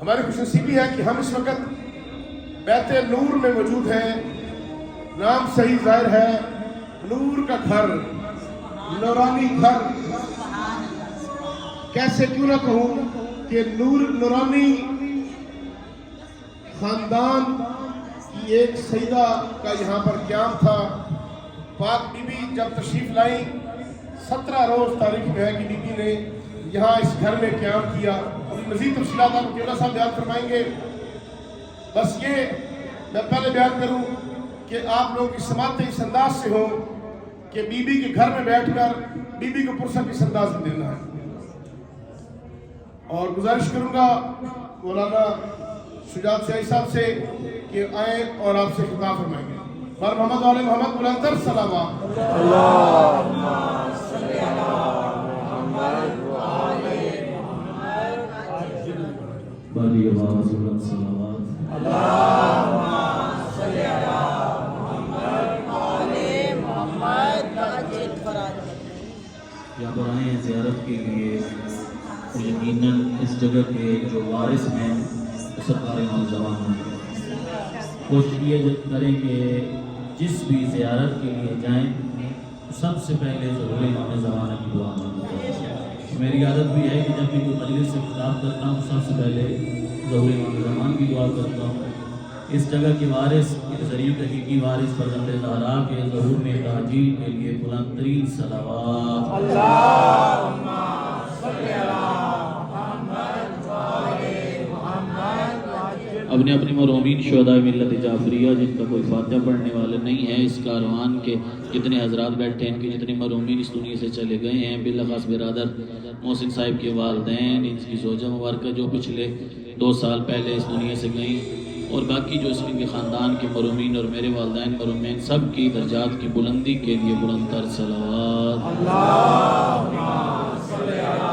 ہماری خوش نصیبی ہے کہ ہم اس وقت بیت نور میں موجود ہیں. نام صحیح ظاہر ہے نور کا گھر، نورانی گھر. کیسے کیوں نہ کہوں کہ نورانی خاندان کی ایک سیدہ کا یہاں پر قیام تھا. پاک بی بی جب تشریف لائی 17 روز تاریخ میں ہے کہ بی بی نے یہاں اس گھر میں قیام کیا. مزید تفصیلات آپ قبلہ صاحب بیان فرمائیں گے. بس یہ میں پہلے بیان کروں کہ آپ لوگ اس سماعتیں اس انداز سے ہوں کہ بی بی کے گھر میں بیٹھ کر بی بی کو پرسہ کس انداز میں دینا ہے. اور گزارش کروں گا مولانا شجاعت سیائی صاحب سے کہ آئیں اور آپ سے خطاب فرمائیں گے. بر محمد علیہ محمد بلندر صلوات. اللہم صلی علی محمد وآلِ بالی آواز بلند صلوات. اللہم صلی علی محمد وآلِ محمد وعجل فرج. یہاں پر آئے ہیں زیارت کے لیے اور یقیناً اس جگہ کے جو وارث ہیں سرکار امام زمان ہیں. کوشش یہ کریں کہ جس بھی زیارت کے لیے جائیں سب سے پہلے ظہور امام زمانہ کی دعا مانگیں. میری عادت بھی ہے کہ جب بھی کوئی مجلس سے خطاب کرتا ہوں سب سے پہلے ظہور امام زمان کی دعا کرتا ہوں. اس جگہ کے وارث ذریعہ حقیقی وارث فرزند زہرا کے ظہور میں تعجیل کے لیے بلند ترین صلوات. اللہم صلی علی محمد وآلِ محمد وعجل. اپنے اپنے مرحومین شہداء ملت جعفریہ جن کا کوئی فاتحہ پڑھنے والا نہیں ہے، اس کاروان کے جتنے حضرات بیٹھے ہیں، ان کے جتنے مرحومین اس دنیا سے چلے گئے ہیں، بالاخص برادر محسن صاحب کے والدین، ان کی زوجہ مبارکہ جو پچھلے 2 سال پہلے اس دنیا سے گئیں، اور باقی جو اس کے خاندان کے مرحومین اور میرے والدین مرحومین، سب کی درجات کی بلندی کے لیے بلند تر صلوات. اللہم صلی علی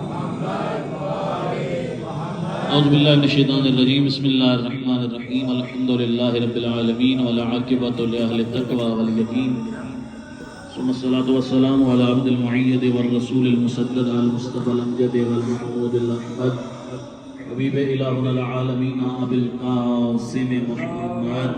محمد وآلِ محمد. اعوذ باللہ من الشیطان الرجیم. بسم اللہ الرحمن الرحیم. الحمدللہ رب العالمین والعاقبۃ لأہل التقوی والیقین. ثم الصلاۃ والسلام علی عبد المعید والرسول المسدد المصطفى الامجد والمحمود الاحمد حبیب الہنا العالمین ابی القاسم محمد.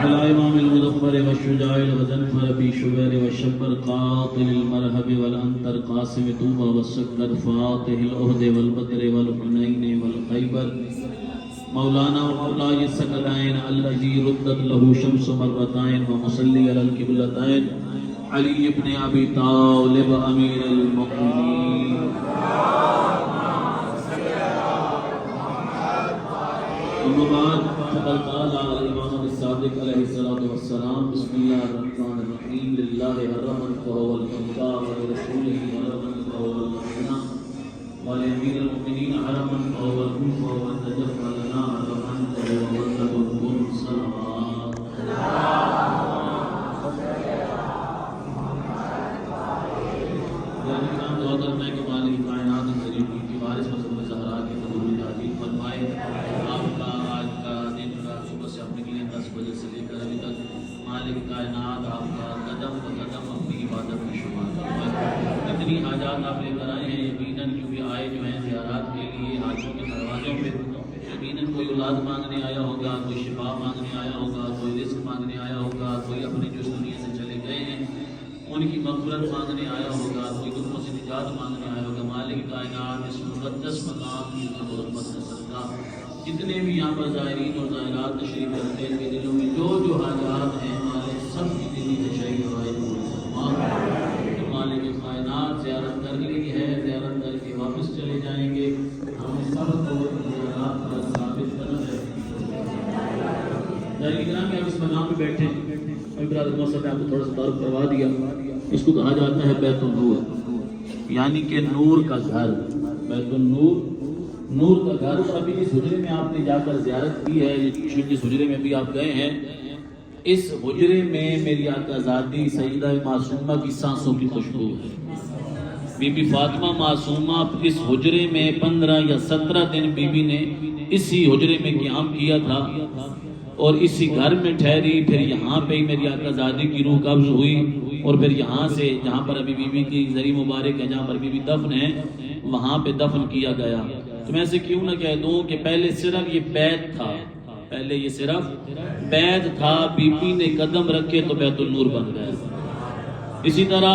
وعلى امام المظفر والشجاع الغضنفر ابي شبير والشبر قاتل المرهب والانتر قاسم طوبى والسكر فاتح العهد والبدر والحنين والخيبر مولانا ومولاي الثقلين الذي ردت له شمس مرتين ومصلي على القبلتين علي بن ابي طالب امير المؤمنين. اما بعد فقد قال الامام الصادق علیہ الصلوۃ والسلام. بسم اللہ الرحمن الرحیم. للہ الرحمن فهو الفقا ولرسوله الرحمن فهو المحنہ ولامیر المؤمنین حرمن فهو الكوف والنجف ولنا الرحمن فهو الرحمن صلوات. یعنی کام دعا کرنا ہے کہ مالک کائنات ذریعہ کی وارث فرزند زہرا کی ظہور میں تعجیل فرمائے. آپ کا آج کا دن کا صبح سے اپنے لیے 10 بجے سے لے کر ابھی تک مالک کائنات آپ کا قدم بقدم اپنی عبادت میں شمار فرمائے. اتنی حاجات آپ لے کر آئے ہیں یقیناً کیونکہ آئے جو ہیں زیارات کے لیے حاجوں کے دروازوں پہ یقیناً کوئی اولاد مانگنے آیا ہوگا، کوئی شفا مانگنے آیا ہوگا، کوئی رزق مانگنے آیا ہوگا، کوئی اپنے جو اس دنیا سے چلے گئے ہیں ان کی مغفرت مانگنے آیا ہوگا، کوئی دکھوں سے نجات مانگنے آیا ہوگا. مالک کائنات اس مقدس مقام کی رحمت سے صدقہ جتنے بھی یہاں پر زائرین اور زائرات تشریف رکھتے ہیں ان کے دلوں میں جو حاجات ہیں مالک سب کی دلی سے شہید روایت تو مالک کائنات زیارت کر لی ہے، زیارت کر کے واپس چلے جائیں گے. ہم سب کو زیارات پر ثابت کرنا ہے. زائرین کرام کہ آپ اس مقام پہ بیٹھے ابھی برادر محسن نے آپ کو تھوڑا سا تعارف کروا دیا. اس کو کہا جاتا ہے بیت النور، یعنی کہ نور کا گھر. بیت النور، نور کا گھر. ابھی جس حجرے میں آپ نے جا کر زیارت کی ہے، جس حجرے میں بھی آپ گئے ہیں، اس حجرے میں میری آقا ذاتی سیدہ معصومہ کی سانسوں کی خوشبو ہے. بی بی فاطمہ معصومہ اس حجرے میں 15 یا 17 دن بی بی نے اسی حجرے میں قیام کیا تھا. اور اسی گھر میں ٹھہری، پھر یہاں پہ ہی میری آقا زادی کی روح قبض ہوئی، اور پھر یہاں سے جہاں پر ابھی بی بی کی زری مبارک ہے، جہاں پر بی بی دفن ہے، وہاں پہ دفن کیا گیا۔ تو میں سے کیوں نہ کہہ دوں کہ پہلے صرف یہ بیت تھا، پہلے یہ صرف بیت تھا، بی بی نے قدم رکھے تو بیت النور بن گیا۔ اسی طرح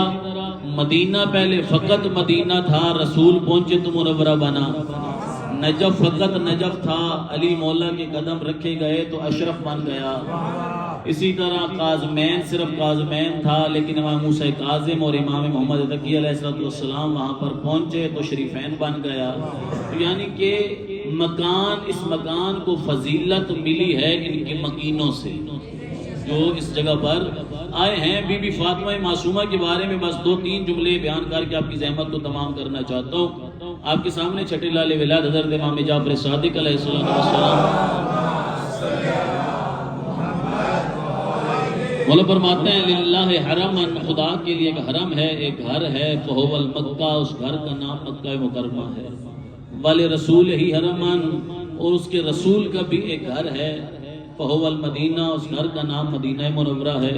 مدینہ پہلے فقط مدینہ تھا، رسول پہنچے تو منورہ بنا۔ نجف فقط نجف تھا، علی مولا کے قدم رکھے گئے تو اشرف بن گیا۔ اسی طرح کاظمین صرف کاظمین تھا، لیکن امام موسیٰ کاظم اور امام محمد تقی علیہ السلام وہاں پر پہنچے تو شریفین بن گیا۔ یعنی کہ اس مکان کو فضیلت ملی ہے ان کے مکینوں سے جو اس جگہ پر آئے ہیں۔ بی بی فاطمہ معصومہ کے بارے میں بس 2-3 جملے بیان کر کے آپ کی زحمت کو تمام کرنا چاہتا ہوں۔ آپ کے سامنے چھٹے لال ولاد حضرت امام جعفر صادق علیہ السلام مولا فرماتے ہیں للہ حرمن، خدا کے لیے ایک حرم ہے، ایک گھر ہے، فہو المکہ، اس گھر کا نام مکہ مکرمہ ہے، والے رسول ہی حرمن، اور اس کے رسول کا بھی ایک گھر ہے، فہو المدینہ، اس گھر کا نام مدینہ منورہ ہے،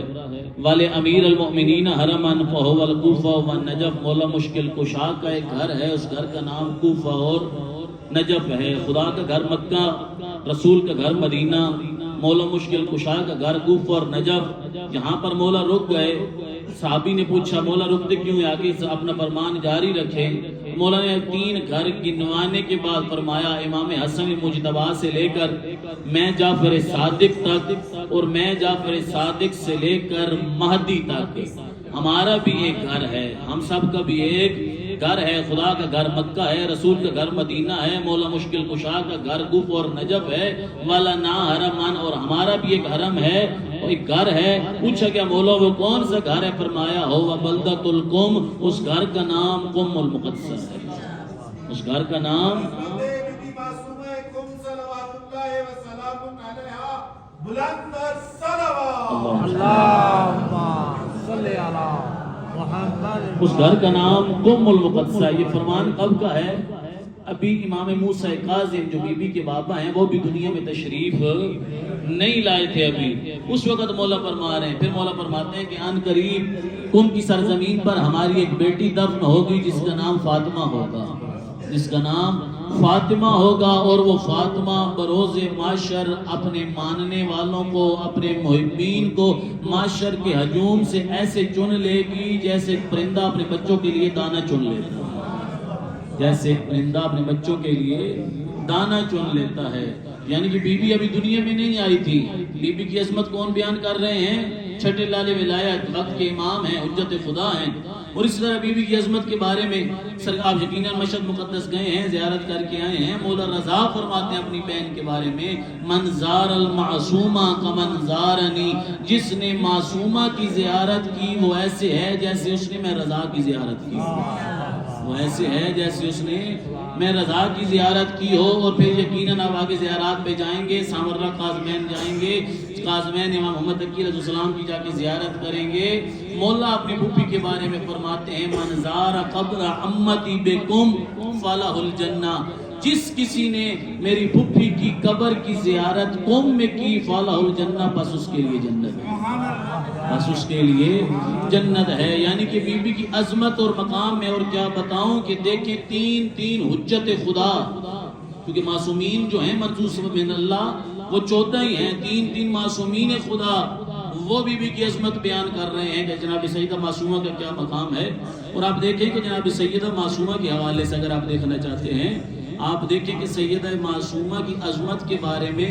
والے امیر المؤمنین حرمن، فہو الکوفہ والنجف، مولا مشکل کشا کا ایک گھر ہے، اس گھر کا نام کوفہ اور نجف ہے۔ خدا کا گھر مکہ، رسول کا گھر مدینہ، مولا مشکل کشا کا گھر کوفہ اور نجف۔ یہاں پر مولا رک گئے، صحابی نے پوچھا مولا رکتے کیوں ہیں، آگے اپنا فرمان جاری رکھیں۔ مولا نے 3 گھر گنوانے کے بعد فرمایا امام حسن مجتبی سے لے کر میں جعفر صادق تک، اور میں جعفر صادق سے لے کر مہدی تک ہمارا بھی ایک گھر ہے، ہم سب کا بھی ایک گھر ہے۔ خدا کا گھر مکہ ہے، رسول کا گھر مدینہ ہے، مولا مشکل کشا کا گھر کوفہ اور نجف ہے، والا نا حرمان، اور ہمارا بھی ایک حرم ہے، ایک گھر ہے۔ پوچھا کیا مولا وہ کون سا گھر ہے؟ فرمایا ہو بلدۃ القم، اس گھر کا نام قم المقدس ہے، اس گھر کا نام اس گھر کا نام قم المقدس ہے۔ یہ فرمان کب کا ہے؟ ابھی امام موسیٰ کاظم جو بی بی کے بابا ہیں وہ بھی دنیا میں تشریف نہیں لائے تھے ابھی، اس وقت مولا فرما رہے ہیں۔ پھر مولا فرماتے ہیں کہ ان قریب قم کی سرزمین پر ہماری ایک بیٹی دفن ہوگی جس کا نام فاطمہ ہوگا، جس کا نام فاطمہ ہوگا، اور وہ فاطمہ بروز معاشر اپنے ماننے والوں کو، اپنے محبین کو معاشر کے ہجوم سے ایسے چن لے گی جیسے پرندہ اپنے بچوں کے لیے دانہ چن لیتا ہے، جیسے پرندہ اپنے بچوں کے لیے دانہ چن لیتا ہے۔ یعنی کہ بی بی ابھی دنیا میں نہیں آئی تھی۔ بی بی کی عظمت کون بیان کر رہے ہیں؟ چھٹے لال ولایت، وقت کے امام ہیں، حجت خدا ہیں۔ اور اس طرح بی بی کی عظمت کے بارے میں آپ یقیناً مشہد مقدس گئے ہیں، زیارت کر کے آئے ہیں۔ مولا رضا فرماتے ہیں اپنی بہن کے بارے میں من زار المعصومہ کمن زارنی، جس نے معصومہ کی زیارت کی وہ ایسے ہے جیسے اس نے میں رضا کی زیارت کی، وہ ایسے ہے جیسے اس نے میں رضا کی زیارت کی ہو۔ اور پھر یقیناً آپ آگے زیارات پہ جائیں گے، سامرہ قاظمین جائیں گے، قاظمین امام محمد تقی علیہ السلام کی جا کے زیارت کریں گے۔ مولا اپنی پھوپھی کے بارے میں فرماتے ہیں من زار قبر عمتی بکم فلہ الجنہ، جس کسی نے میری پھوپھی کی قبر کی زیارت قم میں کی فلہ الجنہ، بس اس کے لیے جنت ہے، بس اس کے لیے جنت ہے۔ یعنی کہ بی بی کی عظمت اور مقام میں اور کیا بتاؤں کہ دیکھیں 3 حجت خدا، کیونکہ معصومین جو ہیں مرزوق من اللہ وہ 14 ہی ہیں، 3 معصومین خدا، وہ بی بی کی عظمت بیان کر رہے ہیں کہ جناب سیدہ معصومہ کا کیا مقام ہے۔ اور آپ دیکھیں کہ جناب سیدہ معصومہ کے حوالے سے اگر آپ دیکھنا چاہتے ہیں، آپ دیکھیں کہ سیدہ معصومہ کی عظمت کے بارے میں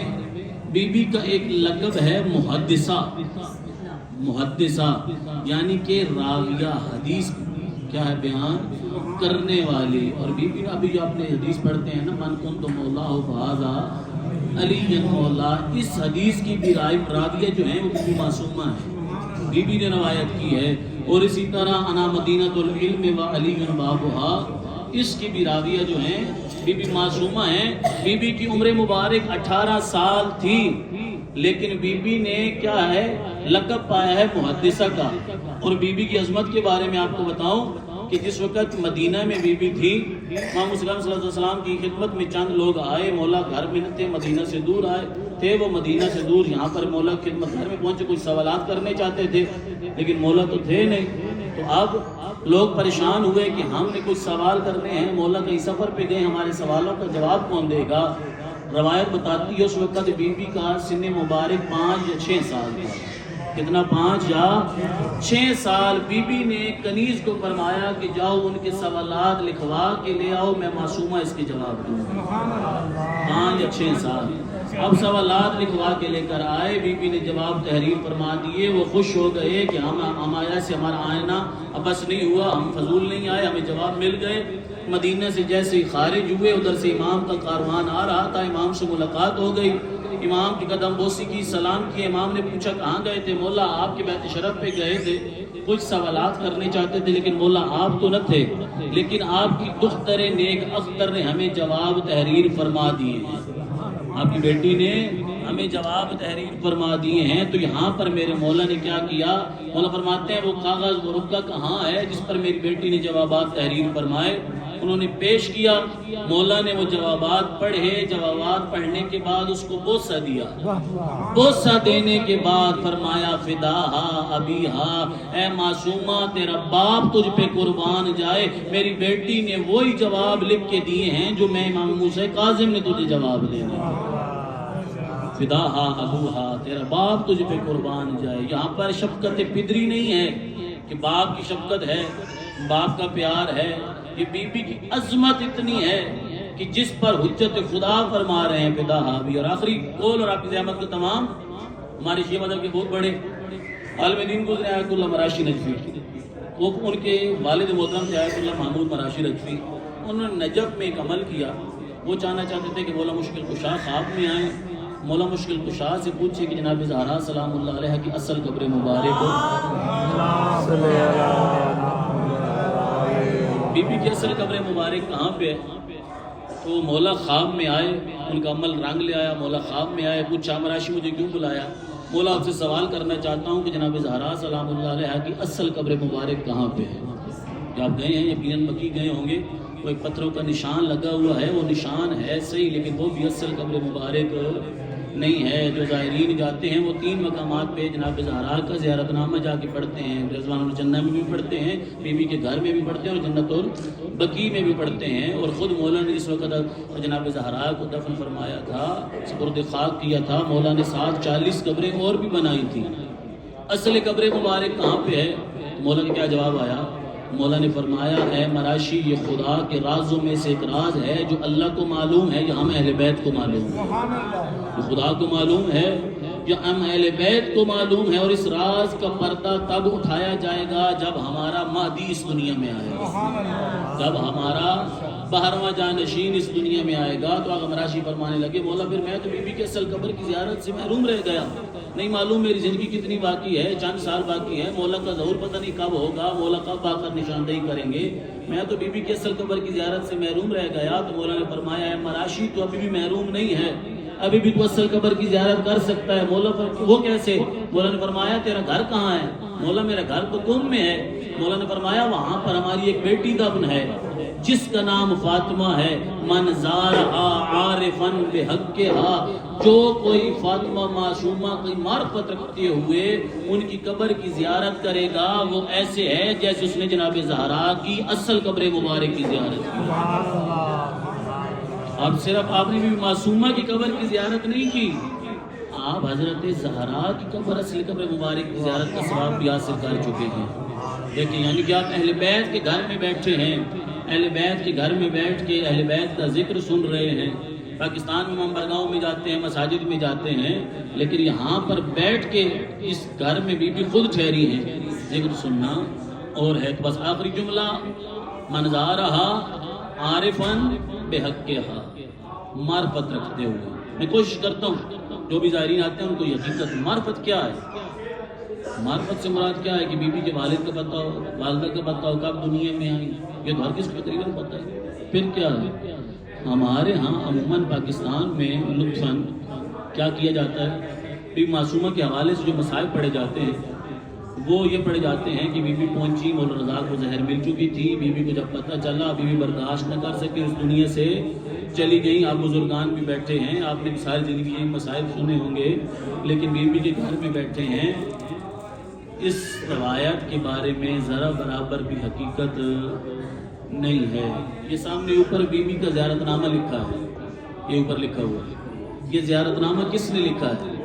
بی بی کا ایک لقب ہے محدثہ، محدثہ یعنی کہ راویہ حدیث کیا ہے بیان کرنے والی۔ اور بی بی ابھی جو آپ نے حدیث پڑھتے ہیں نا من کنت مولا فہذا علی مولا، اس حدیث کی بھی راویہ جو ہیں وہ بی بی معصومہ ہے، بی بی نے روایت کی ہے۔ اور اسی طرح انا مدینۃ العلم و علی بابھا، اس کی بھی راویہ جو ہیں بی بی معصومہ ہیں۔ بی بی کی عمر مبارک 18 سال تھی، لیکن بی بی نے کیا ہے لقب پایا ہے محدثہ کا۔ اور بی بی کی عظمت کے بارے میں آپ کو بتاؤں کہ جس وقت مدینہ میں بی بی تھی، امام مسلم صلی اللہ علیہ وسلم کی خدمت میں چند لوگ آئے، مولا گھر میں تھے، مدینہ سے دور آئے، تھے وہ مدینہ سے دور یہاں پر مولا کی خدمت گھر میں پہنچے، کچھ سوالات کرنے چاہتے تھے لیکن مولا تو تھے نہیں. تو اب لوگ پریشان ہوئے کہ ہم نے کچھ سوال کرنے ہیں، مولا کہیں سفر پہ گئے، ہمارے سوالوں کا جواب کون دے گا؟ روایت بتاتی ہے اس وقت بی بی کا سن مبارک 5 یا 6 سال تھا. کتنا؟ 5 یا 6 سال. بی بی نے کنیز کو فرمایا کہ جاؤ ان کے سوالات لکھوا کے لے آؤ، میں معصومہ اس کے جواب دوں. 5 یا 6 سال. اب سوالات لکھوا کے لے کر آئے، بی بی نے جواب تحریر فرما دیے. وہ خوش ہو گئے کہ ہمارا سے ہمارا آئینہ اب بس نہیں ہوا، ہم فضول نہیں آئے، ہمیں جواب مل گئے. مدینہ سے جیسے ہی خارج ہوئے ادھر سے امام کا کاروان آ رہا تھا، امام سے ملاقات ہو گئی، امام کی قدم بوسی کی، سلام کی. امام نے پوچھا کہاں گئے تھے؟ مولا آپ کے بیت شرف پہ گئے تھے، کچھ سوالات کرنے چاہتے تھے لیکن مولا آپ تو نہ تھے، لیکن آپ کی دختر نیک اختر نے ہمیں جواب تحریر فرما دیے ہیں، آپ کی بیٹی نے ہمیں جواب تحریر فرما دیے ہیں. تو یہاں پر میرے مولا نے کیا کیا؟ مولا فرماتے ہیں وہ کاغذ وہ رکا کہاں ہے جس پر میری بیٹی نے جوابات تحریر فرمائے؟ انہوں نے پیش کیا. مولا نے وہ جوابات پڑھے. جوابات پڑھنے کے بعد اس کو بوسہ دیا. بوسہ دینے کے بعد فرمایا فداہا ابیہا، اے معصومہ تیرا باپ تجھ پہ قربان جائے، میری بیٹی نے وہی جواب لکھ کے دیے ہیں جو میں امام موسیٰ کاظم نے تجھے جواب دینا. فداہا ابوہا، تیرا باپ تجھ پہ قربان جائے. یہاں پر شفقت پدری نہیں ہے کہ باپ کی شفقت ہے، باپ کا پیار ہے. یہ بی بی کی عظمت اتنی ہے کہ جس پر حجت خدا فرما رہے ہیں فداہا ابی. اور آخری قول اور آپ کی احمد کے تمام ہمارے شیعہ مذہب کے بہت بڑے عالم دین گزرے آیت اللہ مراشی نجفی، وہ ان کے والد محترم تھے آیت اللہ محمود مراشی نجفی. انہوں نے نجف میں ایک عمل کیا. وہ چاہنا چاہتے تھے کہ مولا مشکل کشا خواب میں آئیں، مولا مشکل کشا سے پوچھے کہ جناب زہرا سلام اللہ علیہ کی اصل قبر مبارک بی بی کی اصل قبر مبارک کہاں پہ ہے. تو مولا خواب میں آئے، ان کا عمل رنگ لے آیا. مولا خواب میں آئے، پوچھا مراشی مجھے کیوں بلایا؟ مولا آپ سے سوال کرنا چاہتا ہوں کہ جناب زہرا سلام اللہ علیہ کی اصل قبر مبارک کہاں پہ ہے؟ کہ آپ گئے ہیں، یقیناً مکی گئے ہوں گے. وہ ایک پتھروں کا نشان لگا ہوا ہے، وہ نشان ہے صحیح لیکن وہ بھی اصل قبر مبارک نہیں ہے. جو زائرین جاتے ہیں وہ 3 مقامات پہ جناب زہرا کا زیارت نامہ جا کے پڑھتے ہیں. رضوان الجنہ میں بھی پڑھتے ہیں، بی بی کے گھر میں بھی پڑھتے ہیں، اور جنت البقیع میں بھی پڑھتے ہیں. اور خود مولا نے اس وقت جناب زہرا کو دفن فرمایا تھا، سپرد خاک کیا تھا. مولا نے 40 قبریں اور بھی بنائی تھیں. اصل قبر مبارک کہاں پہ ہے؟ مولا نے کیا جواب آیا؟ مولا نے فرمایا اے مراشی، یہ خدا کے رازوں میں سے ایک راز ہے جو اللہ کو معلوم ہے یا ہم اہل بیت کو معلوم ہے. یہ خدا کو معلوم ہے یا ہم اہل بیت کو معلوم ہے. اور اس راز کا پردہ تب اٹھایا جائے گا جب ہمارا مہدی اس دنیا میں آئے گا، جب ہمارا 12واں جانشین اس دنیا میں آئے گا. تو آقا مراشی فرمانے لگے مولا پھر میں تو بی بی کے اصل قبر کی زیارت سے محروم رہ گیا، نہیں معلوم میری زندگی کتنی باقی ہے، چند سال باقی ہے، مولا کا ظہور پتہ نہیں کب ہوگا، مولا کب آ کر نشاندہی کریں گے، میں تو بی بی کی اصل قبر کی زیارت سے محروم رہ گیا. تو مولا نے فرمایا اے مراشی تو ابھی بھی محروم نہیں ہے، ابھی بھی تو اصل قبر کی زیارت کر سکتا ہے. مولا وہ کیسے؟ مولا نے فرمایا تیرا گھر کہاں ہے؟ مولا میرا گھر تو قم میں ہے. مولا نے فرمایا وہاں پر ہماری ایک بیٹی دفن ہے جس کا نام فاطمہ ہے. من زارہا عارفا بحقہا، جو کوئی فاطمہ معصومہ کی معرفت رکھتے ہوئے ان کی قبر کی زیارت کرے گا وہ ایسے ہے جیسے اس نے جناب زہرا کی اصل قبر مبارک کی زیارت کی. اب صرف آپ نے بھی معصومہ کی قبر کی زیارت نہیں کی، آپ حضرت زہرا کی قبر اصل قبر مبارک کی زیارت کا ثواب بھی حاصل کر چکے ہیں. دیکھیں یعنی کہ آپ اہل بیت کے گھر میں بیٹھے ہیں، اہل بیت کے گھر میں بیٹھ کے اہل بیت کا ذکر سن رہے ہیں. پاکستان میں ہم برگاہوں میں جاتے ہیں، مساجد میں جاتے ہیں، لیکن یہاں پر بیٹھ کے اس گھر میں بھی خود ٹھہری ہیں، ذکر سننا اور ہے. تو بس آخری جملہ من زارہا عارفا بحقہا، معرفت رکھتے ہوئے. میں کوشش کرتا ہوں جو بھی زائرین آتے ہیں ان کو حقیقت معرفت کیا ہے، معرفت سے مراد کیا ہے کہ بی بی کے والد کا پتہ ہو، والدہ کا پتہ ہو، کب دنیا میں آئی، یہ تو ہر کس کو تقریباً پتہ ہے. پھر کیا ہے ہمارے ہاں عموماً پاکستان میں لطفاً کیا کیا جاتا ہے، بی معصومہ کے حوالے سے جو مسائل پڑھے جاتے ہیں وہ یہ پڑھے جاتے ہیں کہ بی بی پہنچی، مولا رضا کو زہر مل چکی تھی، بی بی کو جب پتہ چلا بی بی برداشت نہ کر سکے، اس دنیا سے چلی گئیں. آپ بزرگان بھی بیٹھے ہیں, آپ نے ساری زندگی یہ مسائل سنے ہوں گے, لیکن بیوی کے گھر میں بیٹھے ہیں. اس روایت کے بارے میں ذرا برابر بھی حقیقت نہیں ہے. یہ سامنے اوپر بیوی کا زیارت نامہ لکھا ہے, یہ اوپر لکھا ہوا ہے. یہ زیارت نامہ کس نے لکھا ہے؟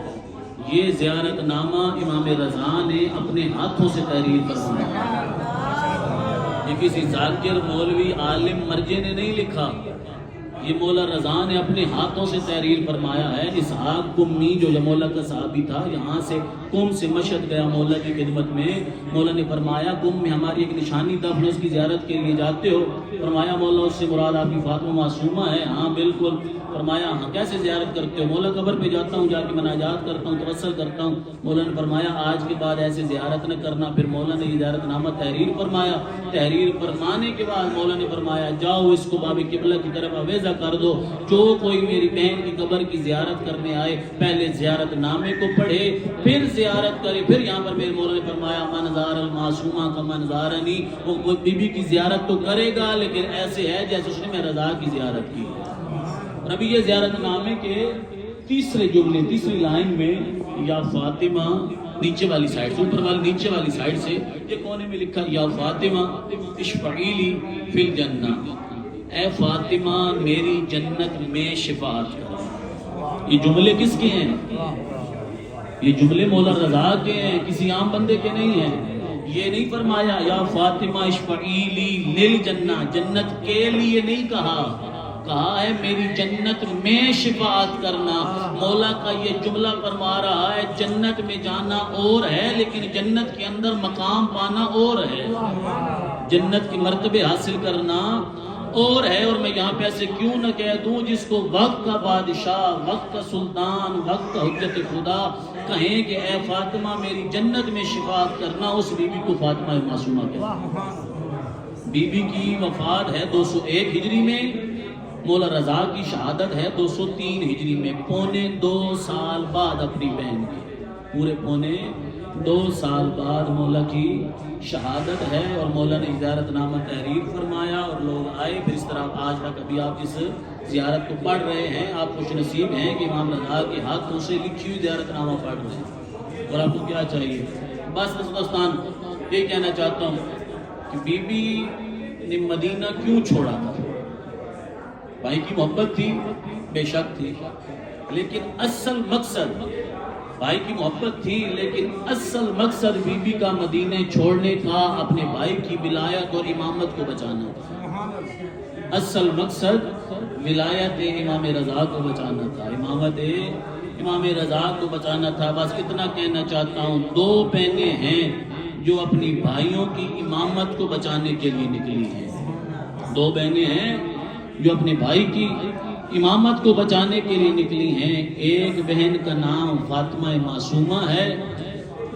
یہ زیارت نامہ امام رضا نے اپنے ہاتھوں سے تحریر فرمایا. یہ کسی ذاکر مولوی عالم مرجع نے نہیں لکھا, یہ مولا رضا نے اپنے ہاتھوں سے تحریر فرمایا ہے. اسحاق قمی جو مولا کا صحابی تھا, یہاں سے قم سے مشہد گیا مولا کی خدمت میں. مولا نے فرمایا قم میں ہماری ایک نشانی دفن, اس کی زیارت کے لیے جاتے ہو؟ فرمایا مولا اس سے مراد آپ کی فاطمہ معصومہ ہے. ہاں بالکل. فرمایا ہاں کیسے زیارت کرتے ہو؟ مولا قبر پہ جاتا ہوں, جا کے مناجات کرتا ہوں, توسل کرتا ہوں. مولا نے فرمایا آج کے بعد ایسے زیارت نہ کرنا. پھر مولا نے یہ زیارت نامہ تحریر فرمایا. تحریر فرمانے کے بعد مولا نے فرمایا جاؤ اس کو باب قبلہ کی طرف آویزہ کر دو. جو کوئی میری بہن کی قبر کی زیارت کرنے آئے پہلے زیارت نامے کو پڑھے پھر زیارت کرے. پھر یہاں پر میرے مولا نے فرمایا من زار المعصومہ کا من زارنی. وہ بی بی کی زیارت تو کرے گا لیکن ایسے ہے جیسے اس نے میں رضا کی زیارت کی. نبی یہ زیارت نامے کے تیسرے جملے, تیسری لائن میں یا فاطمہ, نیچے والی سائیڈ سے, اوپر والی نیچے والی سائیڈ سے یہ کونے میں لکھا یا فاطمہ اشفعی لی فی الجنہ, اے فاطمہ میری جنت میں شفاعت کر. یہ جملے کس کے ہیں؟ یہ جملے مولا رضا کے ہیں, کسی عام بندے کے نہیں ہیں. یہ نہیں فرمایا یا فاطمہ اشفعی لی للجنہ, جنت کے لیے نہیں کہا, کہا ہے میری جنت میں شفاعت کرنا. مولا کا یہ جملہ فرما رہا ہے جنت میں جانا اور ہے لیکن جنت کے اندر مقام پانا اور ہے, جنت کی مرتبے حاصل کرنا اور ہے. اور میں یہاں پہ ایسے کیوں نہ کہہ دوں جس کو وقت کا بادشاہ, وقت کا سلطان, وقت کا حجت خدا کہیں کہ اے فاطمہ میری جنت میں شفاعت کرنا, اس بی بی کو فاطمہ معصومہ کہتے. بی بی کی وفات ہے 201 ہجری میں, مولا رضا کی شہادت ہے 203 ہجری میں. پونے 2 سال بعد اپنی بہن کی, پورے پونے 2 سال بعد مولا کی شہادت ہے. اور مولا نے زیارت نامہ تحریر فرمایا اور لوگ آئے. پھر اس طرح آج تک ابھی آپ اس زیارت کو پڑھ رہے ہیں. آپ خوش نصیب ہیں کہ امام رضا کے ہاتھوں سے لکھی ہوئی زیارت نامہ پڑھ رہے ہیں. اور آپ کو کیا چاہیے؟ بس دوستان یہ کہنا چاہتا ہوں کہ بی بی نے مدینہ کیوں چھوڑا تھا؟ بھائی کی محبت تھی, بے شک تھی, لیکن اصل مقصد بھائی کی محبت تھی, لیکن اصل مقصد بی بی کا مدینے چھوڑنے کا اپنے بھائی کی ولایت اور امامت کو بچانا تھا. اصل مقصد ولایت امام رضا کو بچانا تھا, امامت امام رضا کو بچانا تھا. بس اتنا کہنا چاہتا ہوں, 2 بہنیں ہیں جو اپنی بھائیوں کی امامت کو بچانے کے لیے نکلی ہیں. 2 بہنیں ہیں جو اپنے بھائی کی امامت کو بچانے کے لیے نکلی ہیں. ایک بہن کا نام فاطمہ معصومہ ہے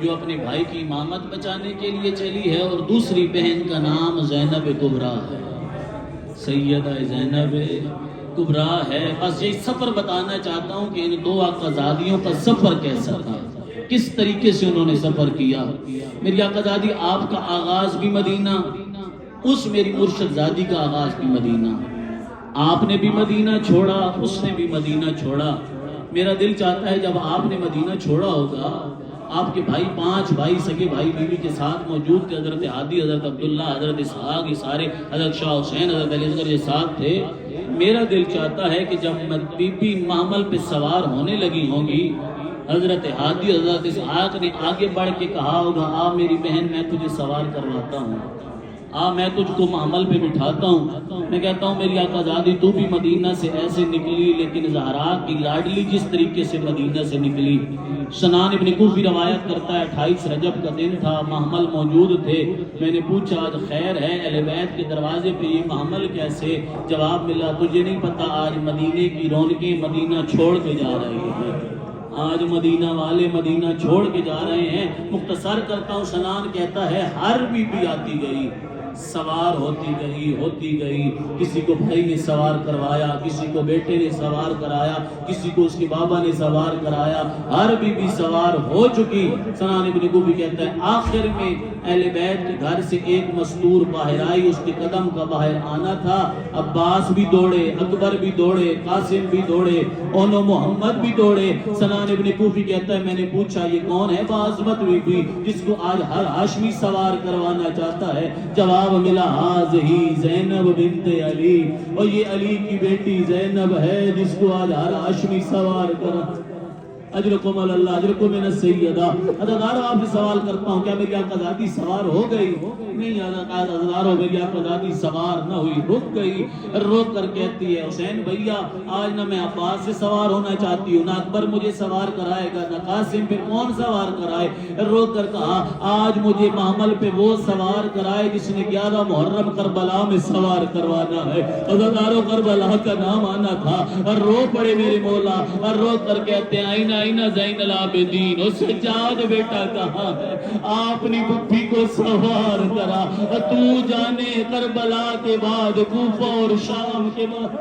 جو اپنے بھائی کی امامت بچانے کے لیے چلی ہے, اور دوسری بہن کا نام زینب کبریٰ ہے, سیدہ زینب کبریٰ ہے. بس یہ سفر بتانا چاہتا ہوں کہ ان 2 آقازادیوں کا سفر کیسا تھا, کس طریقے سے انہوں نے سفر کیا. میری آقازادی آپ کا آغاز بھی مدینہ, اس میری مرشد زادی کا آغاز بھی مدینہ. آپ نے بھی مدینہ چھوڑا, اس نے بھی مدینہ چھوڑا. میرا دل چاہتا ہے جب آپ نے مدینہ چھوڑا ہوگا, آپ کے بھائی 5 بھائی سگے بھائی بیوی کے ساتھ موجود تھے, حضرت ہادی, حضرت عبداللہ, حضرت اسحاق, یہ سارے, حضرت شاہ حسین, حضرت علی اصغر, یہ ساتھ تھے. میرا دل چاہتا ہے کہ جب بی بی محمل پہ سوار ہونے لگی ہوں گی, حضرت ہادی, حضرت اسحاق نے آگے بڑھ کے کہا ہوگا آ میری بہن میں تجھے سوار کرواتا ہوں, میں تجھ کو محمل پہ بٹھاتا ہوں. میں کہتا ہوں میری آقازادی تو بھی مدینہ سے ایسے نکلی, لیکن زہرا کی لاڈلی جس طریقے سے مدینہ سے نکلی. سنان ابن کوفی روایت کرتا ہے 28 رجب کا دن تھا, محمل موجود تھے. میں نے پوچھا آج خیر ہے, اہل بیت کے دروازے پہ یہ محمل کیسے؟ جواب ملا تجھے نہیں پتا آج مدینے کی رونقیں مدینہ چھوڑ کے جا رہی ہیں, آج مدینہ والے مدینہ چھوڑ کے جا رہے ہیں. مختصر کرتا ہوں, سنان کہتا ہے ہر بی بی آتی گئی, سوار ہوتی گئی. کسی کو بھائی نے سوار کروایا, کسی کو بیٹے نے سوار کرایا, کسی کو اس کے بابا نے سوار کرایا, ہر بی بی سوار ہو چکی. سنان ابن کوفی کہتا ہے آخر میں اہل بیت کے گھر سے ایک مستور باہر آئی, اس کے قدم کا باہر آنا تھا. عباس بھی دوڑے, اکبر بھی دوڑے, قاسم بھی دوڑے, اونو محمد بھی دوڑے. سنان ابن کوفی کہتا ہے میں نے پوچھا یہ کون ہے باعظمت بی بی جس کو آج ہر ہاشمی سوار کروانا چاہتا ہے؟ جواب ملا ہی زینب بنت علی, اور یہ علی کی بیٹی زینب ہے جس کو آج ہر ہاشمی سوار کرا. اجرکم اللہ اجرکم من السیدہ. حضرتارو آپ سے سوال کرتا ہوں, کیا میری آقازادی سوار ہو گئی؟ نہیں حضرتارو, میری آقازادی سوار نہ ہوئی, رک گئی. روک کر کہتی ہے حسین بھیا آج نہ میں عباس سے سوار ہونا چاہتی ہوں, نہ اکبر مجھے سوار کرائے گا, نہ قاسم پہ کون سوار کرائے. روک کر کہا آج مجھے محمل پہ وہ سوار کرائے جس نے 11 محرم کربلا میں سوار کروانا ہے. حضرتارو کربلا کا نام آنا تھا. رو پڑے میرے مولا, رو کر کہتے ہیں آئینہ زین العابدین, اس سجاد بیٹا کہاں ہے؟ آپ نے بپھی کو سوار کرا. تو جانے کربلا کے بعد کوفہ اور شام کے بعد.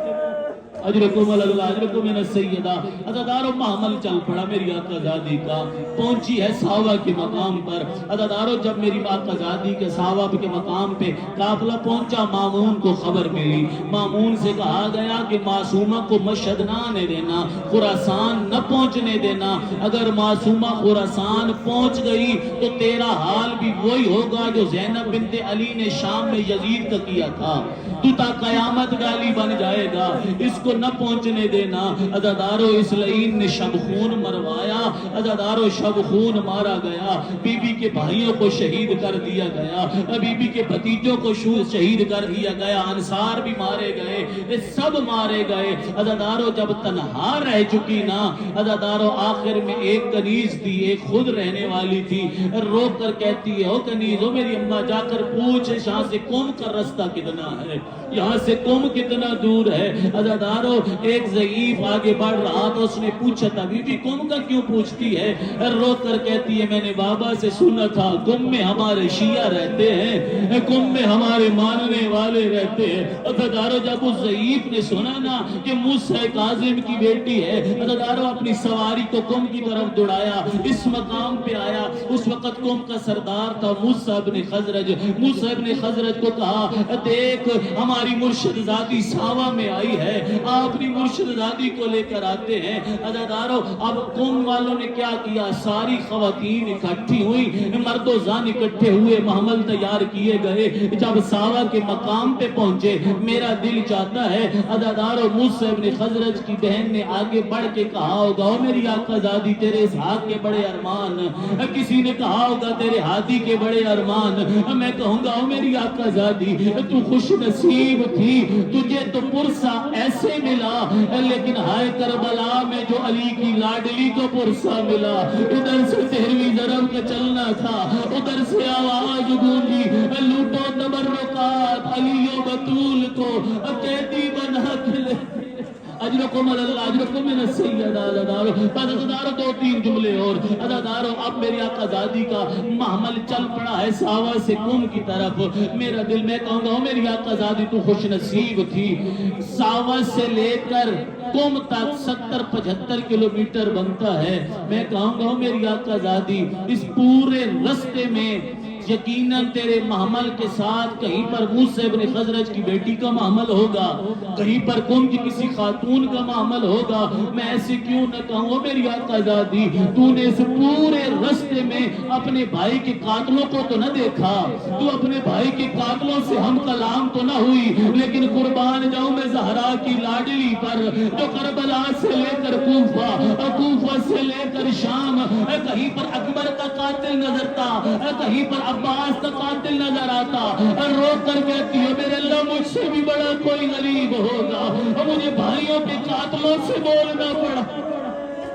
اجرکم اللہ اجرکم من السیدہ. عزادارو محمل چل پڑا میری آقا زادی کا, پہنچی ہے ساوا کے مقام پر. عزادارو جب میری آقا زادی کے ساوا کے مقام پہ قافلہ پہنچا, مامون کو خبر ملی. مامون سے کہا گیا کہ معصومہ کو مشہد نہ آنے دینا, خراسان نہ پہنچنے دینا. اگر معصومہ خراسان پہنچ گئی تو تیرا حال بھی وہی ہوگا جو زینب بنت علی نے شام میں یزید کا کیا تھا, تو تا قیامت گالی بن جائے گا. اس کو نہ پہنچنے دینا. عزادارو اس لعین نے شب خون مروایا. عزادارو شب خون مارا گیا. بی بی کے بھائیوں کو شہید کر دیا گیا, بی بی کے بھتیجوں کو شہید کر دیا گیا. انصار بھی مارے گئے, سب مارے گئے. عزادارو جب تنہا رہ چکی نا, عزادارو آخر میں ایک کنیز تھی, ایک خود رہنے والی تھی. رو کر کہتی ہے او کنیز, او میری اماں جا کر پوچھ یہاں سے قوم کا رستہ کتنا ہے, یہاں سے قوم کتنا دور ہے. عزادارو ایک ضعیف آگے بڑھ رہا تو اس نے پوچھا تھا بی بی قوم کا کیوں پوچھتی ہے؟ رو کر کہتی ہے میں نے بابا سے سنا تھا قوم میں ہمارے شیعہ رہتے ہیں, قوم میں ہمارے ماننے والے رہتے ہیں. عزادارو جب اس ضعیف نے سنا نا کہ موسیٰ کاظم کی بیٹی ہے, عزادارو اپنی سواری کو قوم کی طرف دوڑایا, اس مقام پہ آیا. اس وقت قوم کا سردار تھا موسیٰ ابن خزرج. موسیٰ ابن خزرج کو کہا دیکھ ہماری مرشد زادی ساوا میں آئی ہے, آپ اپنی مرشد زادی کو لے کر آتے ہیں. عزادارو اب قوم والوں نے کیا کیا, ساری خواتین اکٹھی ہوئی, مرد و زان اکٹھے ہوئے, محمل تیار کیے گئے. جب ساوا کے مقام پہ پہنچے, میرا دل چاہتا ہے عزادارو موسیٰ ابن خزرج کی بہن نے آگے بڑھ کے کہا ہوگا او میری آقا زادی تیرے اسحاق کے بڑے ارمان, کسی نے کہا ہوگا تیرے ہادی کے بڑے ارمان. میں کہوں گا او میری آقا زادی تو خوش نصیب تھی, تجھے تو پرسہ ایسے ملا, لیکن ہائے کربلا میں جو علی کی لاڈلی کو پرسہ ملا. ادھر سے 13ویں ضرب کا چلنا تھا, ادھر سے آواز گونجی لوٹو تبرکات علی و بطول کو قیدی بنا کے لے. اجرکم اللہ اجرکم من السیدہ. عزادارو عزادارو 2-3 جملے اور. عزادارو اب میری آقا زادی کا محمل چل پڑا ہے ساوا سے قوم کی طرف. میرا دل میں کہوں گا میری آقا زادی تو خوش نصیب تھی. ساوا سے لے کر قوم تک 70-75 کلومیٹر بنتا ہے. میں کہوں گا میری آقا زادی اس پورے رستے میں یقیناً تیرے محمل کے ساتھ کہیں پر موسیٰ ابن خزرج کی بیٹی کا محمل ہوگا, کہیں پر قوم کی کسی خاتون کا محمل ہوگا. میں ایسے کیوں نہ کہوں میری آقا زادی, تو نے اس پورے رستے میں اپنے بھائی کے قاتلوں کو تو نہ دیکھا, تو اپنے بھائی کے قاتلوں سے ہم کلام تو نہ ہوئی, لیکن قربان جاؤں میں زہرا کی لاڈلی پر جو کربلا سے لے کر کوفہ, کوفہ سے لے کر شام, کہیں پر اکبر کا قاتل نظر تھا, کہیں پر عباس کا قاتل نظر آتا. رو کر کہتی ہے میرے اللہ مجھ سے بھی بڑا کوئی غریب ہوگا, مجھے بھائیوں کے قاتلوں سے بولنا پڑا.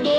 2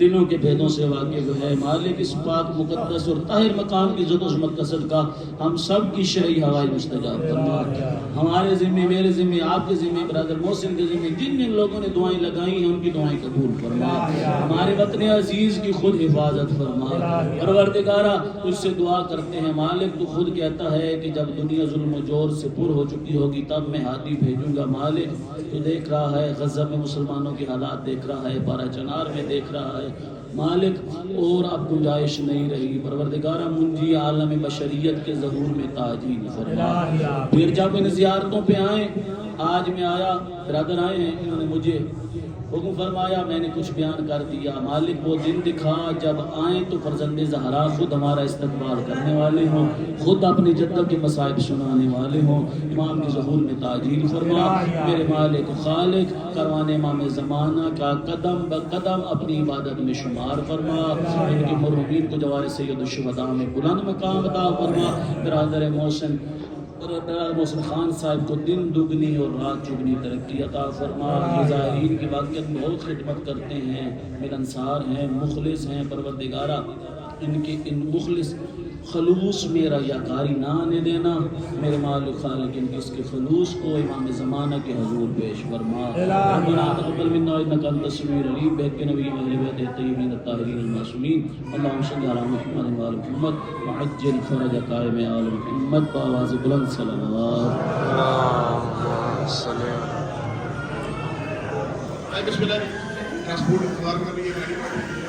دلوں کے بھیدوں سے واقف ہے مالک اس پاک مقدس اور طاہر مقام کی عزت و عظمت کا صدقہ ہم سب کی شرعی ہوائیں مستجاب فرما ہمارے ذمہ میرے ذمہ آپ کے ذمہ برادر محسن کے ذمہ جن جن لوگوں نے دعائیں لگائی ہیں ان کی دعائیں قبول فرما ہمارے وطن عزیز کی خود حفاظت فرما پروردگارہ تجھ سے دعا کرتے ہیں مالک تو خود کہتا ہے کہ جب دنیا ظلم و جور سے پر ہو چکی ہوگی تب میں ہادی بھیجوں گا مالک تو دیکھ رہا ہے غزہ میں مسلمانوں کی حالات دیکھ رہا ہے پارا چنار میں دیکھ رہا ہے مالک اور اب گنجائش نہیں رہی پروردگارہ منجی عالم بشریت کے ظہور میں تاجیل فرما پھر جب ان زیارتوں پہ آئیں آج میں آیا برادر آئے ہیں انہوں نے مجھے حکم فرمایا میں نے کچھ بیان کر دیا مالک وہ دن دکھا جب آئیں تو فرزند زہرا خود ہمارا استقبال کرنے والے ہوں خود اپنی جدت کے مصائب سنانے والے ہوں امام کے ظہور میں تاجیل فرما میرے مالک خالق کروان امام زمانہ کا قدم بقدم اپنی عبادت میں شمار فرما ان کے مرحومین کو جوار سید الشہداء میں بلند مقام عطا فرما برادر محسن محسن خان صاحب کو دن دگنی اور رات چگنی ترقی عطا فرما یہ ظاہرین کی واقعیت بہت خدمت کرتے ہیں ملنسار ہیں مخلص ہیں پروردگارہ ان کے ان مخلص خلوص میں ریاکاری نہ آنے دینا میرے مالک خالق ان کے اس کے خلوص کو امام زمانہ کے حضور پیش فرما ربنا تقبل منا انک انت السمیع العلیم بہت کے نبی اہل بیت الطیبین الطاہرین المعصومین اللہم صل علی محمد و آل محمد وعجل فرج قائم آل محمد بآواز بلند صلوات بسم اللہ ٹرانسپورٹ انتظار کر رہی ہے